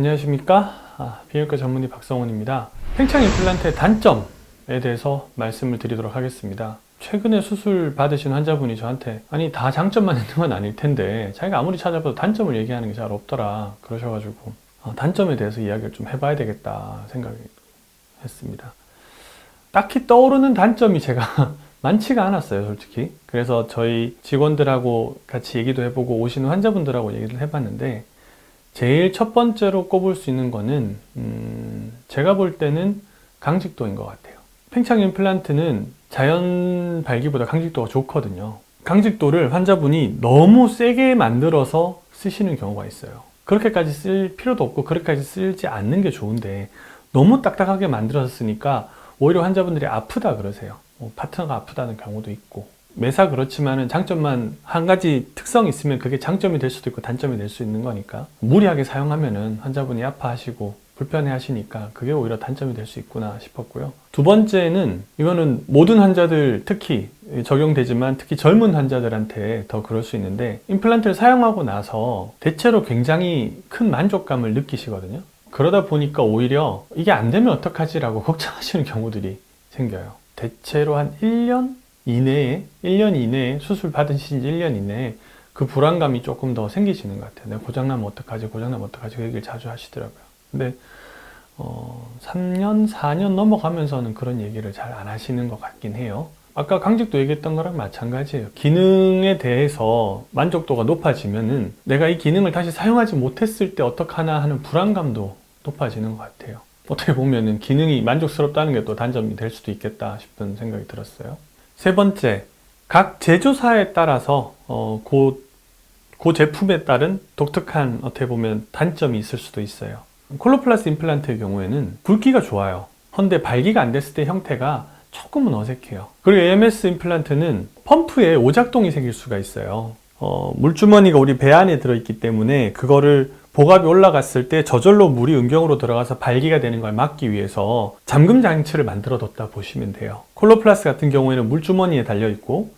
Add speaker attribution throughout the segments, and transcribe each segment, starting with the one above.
Speaker 1: 안녕하십니까? 비뇨기과 전문의 박성훈입니다. 팽창 임플란트의 단점에 대해서 말씀을 드리도록 하겠습니다. 최근에 수술 받으신 환자분이 저한테 아니 다 장점만 있는 건 아닐 텐데 자기가 아무리 찾아봐도 단점을 얘기하는 게 잘 없더라 그러셔가지고 단점에 대해서 이야기를 좀 해봐야 되겠다 생각했습니다. 딱히 떠오르는 단점이 제가 많지가 않았어요, 솔직히. 그래서 저희 직원들하고 같이 얘기도 해보고 오시는 환자분들하고 얘기를 해봤는데 제일 첫 번째로 꼽을 수 있는 거는 제가 볼 때는 강직도인 것 같아요. 팽창 임플란트는 자연 발기보다 강직도가 좋거든요. 강직도를 환자분이 너무 세게 만들어서 쓰시는 경우가 있어요. 그렇게까지 쓸 필요도 없고 그렇게까지 쓰지 않는 게 좋은데 너무 딱딱하게 만들어서 쓰니까 오히려 환자분들이 아프다 그러세요. 파트너가 아프다는 경우도 있고 매사 그렇지만은 장점만 한 가지 특성이 있으면 그게 장점이 될 수도 있고 단점이 될 수 있는 거니까 무리하게 사용하면은 환자분이 아파하시고 불편해 하시니까 그게 오히려 단점이 될 수 있구나 싶었고요. 두 번째는 이거는 모든 환자들 특히 적용되지만 특히 젊은 환자들한테 더 그럴 수 있는데 임플란트를 사용하고 나서 대체로 굉장히 큰 만족감을 느끼시거든요. 그러다 보니까 오히려 이게 안 되면 어떡하지라고 걱정하시는 경우들이 생겨요. 대체로 한 1년 이내에 수술 받으신 지 1년 이내에 그 불안감이 조금 더 생기시는 것 같아요. 내가 고장나면 어떡하지 그 얘기를 자주 하시더라고요. 근데 3년, 4년 넘어가면서는 그런 얘기를 잘 안 하시는 것 같긴 해요. 아까 강직도 얘기했던 거랑 마찬가지예요. 기능에 대해서 만족도가 높아지면은 내가 이 기능을 다시 사용하지 못했을 때 어떡하나 하는 불안감도 높아지는 것 같아요. 어떻게 보면은 기능이 만족스럽다는 게 또 단점이 될 수도 있겠다 싶은 생각이 들었어요. 세 번째, 각 제조사에 따라서 그 제품에 따른 독특한 어떻게 보면 단점이 있을 수도 있어요. 콜로플라스 임플란트의 경우에는 굵기가 좋아요. 그런데 발기가 안 됐을 때 형태가 조금은 어색해요. 그리고 AMS 임플란트는 펌프에 오작동이 생길 수가 있어요. 물주머니가 우리 배 안에 들어있기 때문에 그거를 복압이 올라갔을 때 저절로 물이 음경으로 들어가서 발기가 되는 걸 막기 위해서 잠금 장치를 만들어 뒀다 보시면 돼요. 콜로플라스 같은 경우에는 물주머니에 달려있고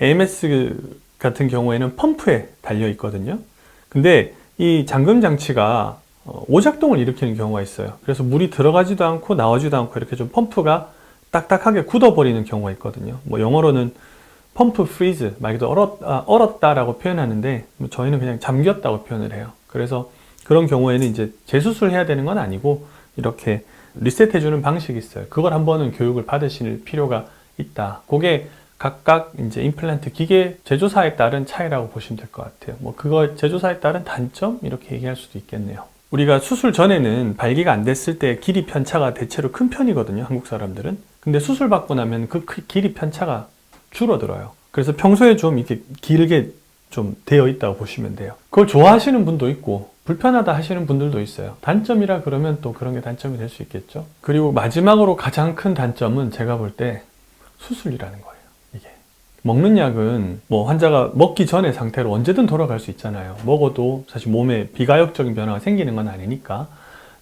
Speaker 1: AMS 같은 경우에는 펌프에 달려있거든요. 근데 이 잠금 장치가 오작동을 일으키는 경우가 있어요. 그래서 물이 들어가지도 않고 나오지도 않고 이렇게 좀 펌프가 딱딱하게 굳어버리는 경우가 있거든요. 뭐 영어로는 펌프 프리즈, 말 그대로 얼었다라고 표현하는데 저희는 그냥 잠겼다고 표현을 해요. 그래서 그런 경우에는 이제 재수술해야 되는 건 아니고 이렇게 리셋해주는 방식이 있어요. 그걸 한번은 교육을 받으실 필요가 있다. 그게 각각 이제 임플란트 기계 제조사에 따른 차이라고 보시면 될 것 같아요. 뭐 그거 제조사에 따른 단점 이렇게 얘기할 수도 있겠네요. 우리가 수술 전에는 발기가 안 됐을 때 길이 편차가 대체로 큰 편이거든요, 한국 사람들은. 근데 수술 받고 나면 그 길이 편차가 줄어들어요. 그래서 평소에 좀 이렇게 길게 좀 되어 있다고 보시면 돼요. 그걸 좋아하시는 분도 있고 불편하다 하시는 분들도 있어요. 단점이라 그러면 또 그런 게 단점이 될 수 있겠죠. 그리고 마지막으로 가장 큰 단점은 제가 볼 때 수술이라는 거예요. 이게 먹는 약은 뭐 환자가 먹기 전의 상태로 언제든 돌아갈 수 있잖아요. 먹어도 사실 몸에 비가역적인 변화가 생기는 건 아니니까.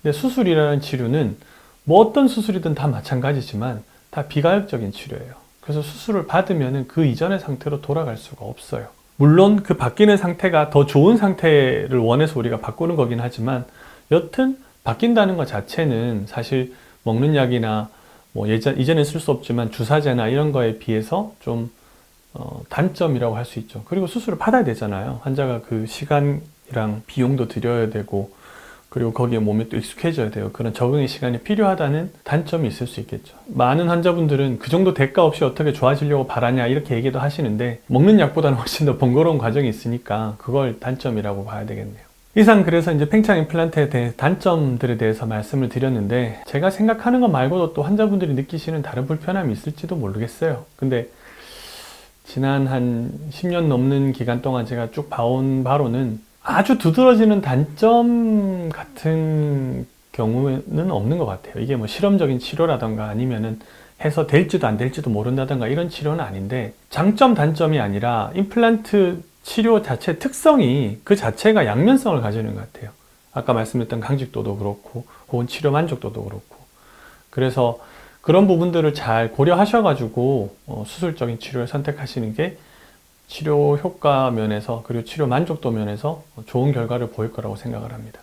Speaker 1: 근데 수술이라는 치료는 뭐 어떤 수술이든 다 마찬가지지만 다 비가역적인 치료예요. 그래서 수술을 받으면 그 이전의 상태로 돌아갈 수가 없어요. 물론 그 바뀌는 상태가 더 좋은 상태를 원해서 우리가 바꾸는 거긴 하지만 여튼 바뀐다는 것 자체는 사실 먹는 약이나 뭐 이제는 쓸 수 없지만 주사제나 이런 거에 비해서 좀 단점이라고 할 수 있죠. 그리고 수술을 받아야 되잖아요. 환자가 그 시간이랑 비용도 들여야 되고 그리고 거기에 몸이 또 익숙해져야 돼요. 그런 적응의 시간이 필요하다는 단점이 있을 수 있겠죠. 많은 환자분들은 그 정도 대가 없이 어떻게 좋아지려고 바라냐 이렇게 얘기도 하시는데 먹는 약보다는 훨씬 더 번거로운 과정이 있으니까 그걸 단점이라고 봐야 되겠네요. 이상 그래서 이제 팽창 임플란트에 대해 단점들에 대해서 말씀을 드렸는데 제가 생각하는 것 말고도 또 환자분들이 느끼시는 다른 불편함이 있을지도 모르겠어요. 근데 지난 한 10년 넘는 기간 동안 제가 쭉 봐온 바로는 아주 두드러지는 단점 같은 경우는 없는 것 같아요. 이게 뭐 실험적인 치료라던가 아니면은 해서 될지도 안 될지도 모른다던가 이런 치료는 아닌데 장점 단점이 아니라 임플란트 치료 자체 특성이 그 자체가 양면성을 가지는 것 같아요. 아까 말씀드렸던 강직도도 그렇고 혹은 치료 만족도도 그렇고 그래서 그런 부분들을 잘 고려하셔가지고 수술적인 치료를 선택하시는 게 치료 효과 면에서 그리고 치료 만족도 면에서 좋은 결과를 보일 거라고 생각을 합니다.